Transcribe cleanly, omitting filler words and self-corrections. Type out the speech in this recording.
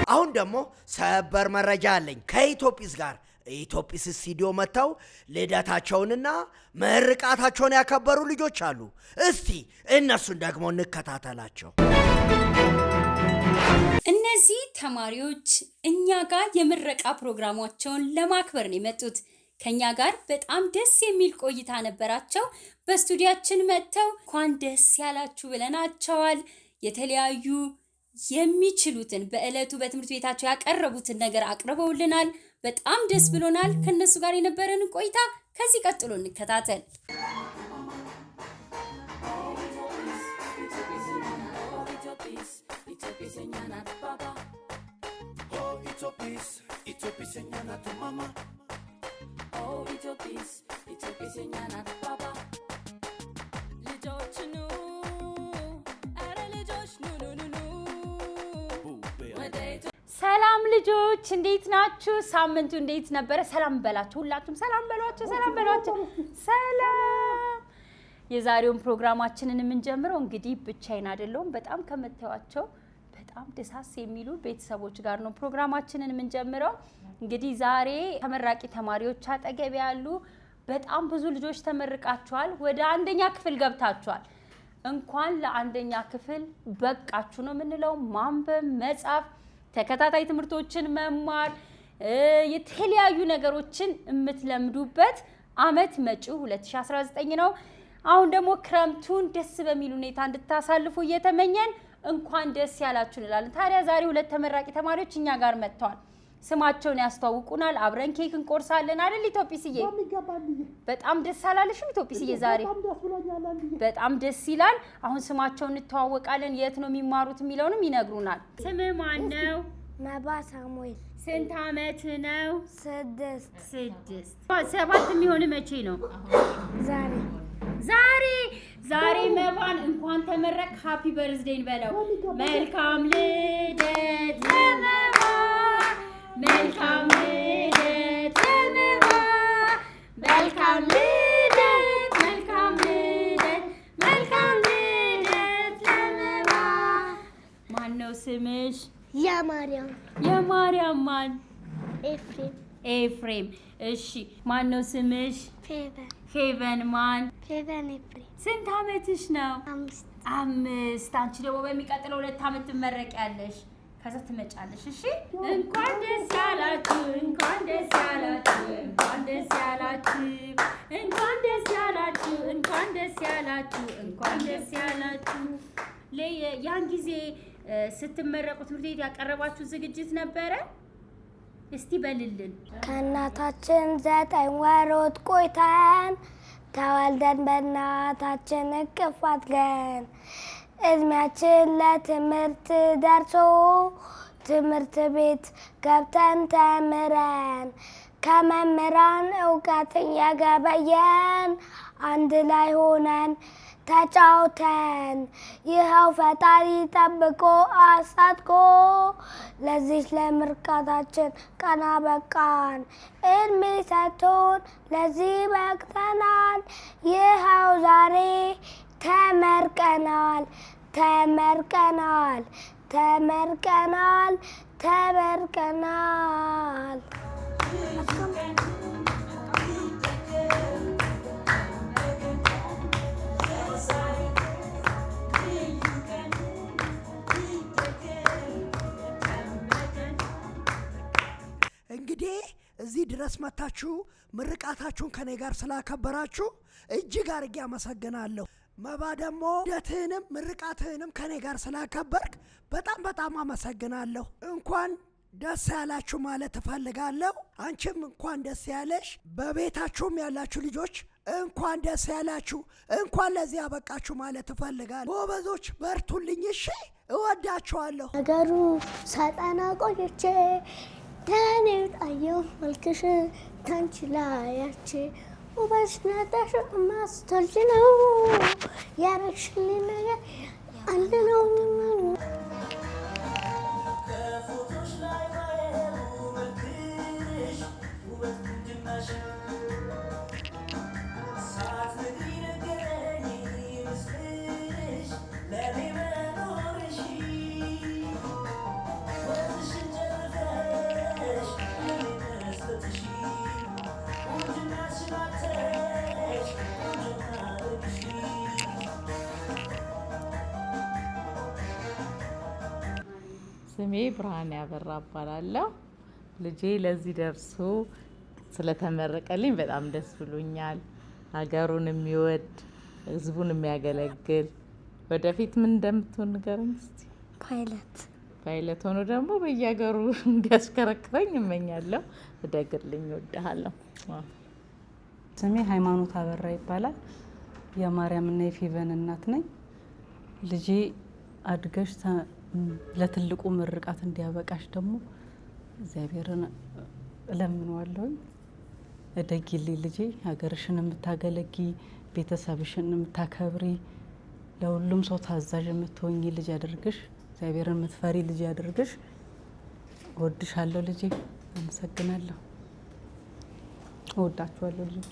አሁን ደግሞ ሰበር መረጃ አለኝ ከኢትዮጲስ ጋር ኢትዮጲስ ስቱዲዮ መተው ልደታቸውንና ምርቃታቸውን ያከበሩ ልጆች አሉ። እስቲ እነሱን ደግሞ እንከታተላቸው። እነዚህ ተማሪዎች እኛ ጋር የምረቃ ፕሮግራማቸውን ለማክበር ነው የመጡት። ከኛ ጋር በጣም ደስ የሚል ቆይታ ነበራቸው። በስቱዲያችን መተው እንኳን ደስ ያላችሁ ብለናቸዋል። የተለያዩ የሚችሉትን በእለቱ በትምህርት ቤታቸው ያቀረቡትን ነገር አቅርበውልናል። በጣም ደስ ብሎናል። ከነሱ ጋር የነበረን ቆይታ ከዚህ ቀጥሎ እንከታተል። ሰላም ልጆች እንዴት ናችሁ? ሳምንቱ እንዴት ነበር? ሰላም በላችሁ። ሁላችሁም ሰላም በሏቸው፣ ሰላም በሏቸው። ሰላም። የዛሬውን ፕሮግራማችንን የምንጀምረው እንግዲህ ብቻዬን አይደለሁም። በጣም ከመተዋቸው በጣም ደሳስ የሚሉ ቤተሰቦች ጋር ነው ፕሮግራማችንን የምንጀምረው። እንግዲህ ዛሬ ተመራቂ ተማሪዎች አጠገብ ያሉ በጣም ብዙ ልጆች ተመርቃችኋል። ወደ አንደኛ ክፍል ገብታችኋል። እንኳን ለአንደኛ ክፍል በቃችሁ ነው የምንለው። ማንበብ፣ መጻፍ፣ ተከታታይ ትምህርቶችን መማር፣ የተለያዩ ነገሮችን የምትለምዱበት አመት መጪው 2019 ነው። አሁን ደግሞ ክረምቱን ደስ በሚል ሁኔታ እንድታሳልፉ እየተመኘን እንኳን ደስ ያላችሁ እንላለን። ታዲያ ዛሬ ሁለት ተመራቂ ተማሪዎች እኛ ጋር መጥተዋል። ስማቸውን ያስተዋውቁናል። አብረን ኬክ እንቆርሳለን አይደል ኢትዮጲስዬ? በጣም ደስ አላለሽም ኢትዮጲስዬ? ዛሬ በጣም ደስ ይላል። አሁን ስማቸውን እንተዋወቃለን። የት ነው የሚማሩት የሚለውንም ይነግሩናል። ስምህ ማን ነው? መባ ሳሙኤል። ስንት አመት ነው? 6 7 የሚሆን መቼ ነው? ዛሬ መባን እንኳን ተመረቅ ሃፒ በርዝዴይ በለው። መልካም ልደት ለመባ፣ መልካም ልደት ለመባ፣ መልካም ልደት፣ መልካም ልደት፣ መልካም ልደት ለመባ። ማን ነው ስምሽ? የማርያም ማን? ኤፍሬም። እሺ ማን ነው ስምሽ? ፌቨን ማን? ኤፍሬም። ስንት አመትሽ ነው? 5። አንቺ ደግሞ በሚቀጥለው 2 አመት ትመረቂያለሽ። ከዛ ትመጫለሽ። እሺ እንኳን ደስ ያላችሁ፣ እንኳን ደስ ያላችሁ፣ እንኳን ደስ ያላችሁ፣ እንኳን ደስ ያላችሁ፣ እንኳን ደስ ያላችሁ፣ እንኳን ደስ ያላችሁ። ያን ጊዜ ስትመረቁ ትምህርት ቤት ያቀረባችሁ ዝግጅት ነበረ? እስቲ በልልን። ከእናታችን 9 ወሮት ቆይተን ተወልደን በእናታችን እቅፍ አድገን እድሜያችን ለትምህርት ደርሶ ትምህርት ቤት ገብተን ተምረን ከመምህራን እውቀትን ያገበየን አንድ ላይ ሆነን ተጫውተን ይኸው ፈጣሪ ጠብቆ አሳድጎ ለዚህ ለምርቃታችን ቀና በቃን። እድሜ ሰጥቶን ለዚህ በቅተናል። ይኸው ዛሬ ተመርቀናል፣ ተመርቀናል፣ ተመርቀናል፣ ተመርቀናል። እንግዲህ እዚህ ድረስ መታችሁ ምርቃታችሁን ከኔ ጋር ስላከበራችሁ እጅግ አድርጌ አመሰግናለሁ። መባ ደግሞ ልደትህንም ምርቃትህንም ከኔ ጋር ስላከበርክ በጣም በጣም አመሰግናለሁ። እንኳን ደስ ያላችሁ ማለት እፈልጋለሁ። አንቺም እንኳን ደስ ያለሽ። በቤታችሁም ያላችሁ ልጆች እንኳን ደስ ያላችሁ፣ እንኳን ለዚህ ያበቃችሁ ማለት እፈልጋለሁ። ጎበዞች በርቱልኝ። እሺ እወዳችኋለሁ። ነገሩ ሳጠና ቆይቼ ከኔ ጣየው መልክሽ ታንቺ ላያች ውበሽ ነጠሽ ማስተልጅ ነው ያረግሽልኝ ነገር አንድ ነው። Let me ስሜ ብርሃን ያበራ እባላለሁ። ልጄ ለዚህ ደርሶ ስለተመረቀልኝ በጣም ደስ ብሎኛል። ሀገሩን የሚወድ ህዝቡን የሚያገለግል ወደፊት ምን እንደምትሆን ንገረኝ እስቲ። ፓይለት ሆኖ ደግሞ በየሀገሩ እንዲያሽከረክረኝ እመኛለሁ። እደግልኝ፣ እወድሃለሁ። ስሜ ሃይማኖት አበራ ይባላል። የማርያምና የፌቨን እናት ነኝ። ልጄ አድገሽ ለትልቁ ምርቃት እንዲያበቃሽ ደግሞ እግዚአብሔርን እለምነዋለሁ። እደጊልኝ ልጄ፣ ሀገርሽን የምታገለጊ፣ ቤተሰብሽን የምታከብሪ፣ ለሁሉም ሰው ታዛዥ የምትሆኚ ልጅ ያድርግሽ። እግዚአብሔርን የምትፈሪ ልጅ ያድርግሽ። እወድሻለሁ ልጄ። አመሰግናለሁ። እወዳችኋለሁ ልጄ።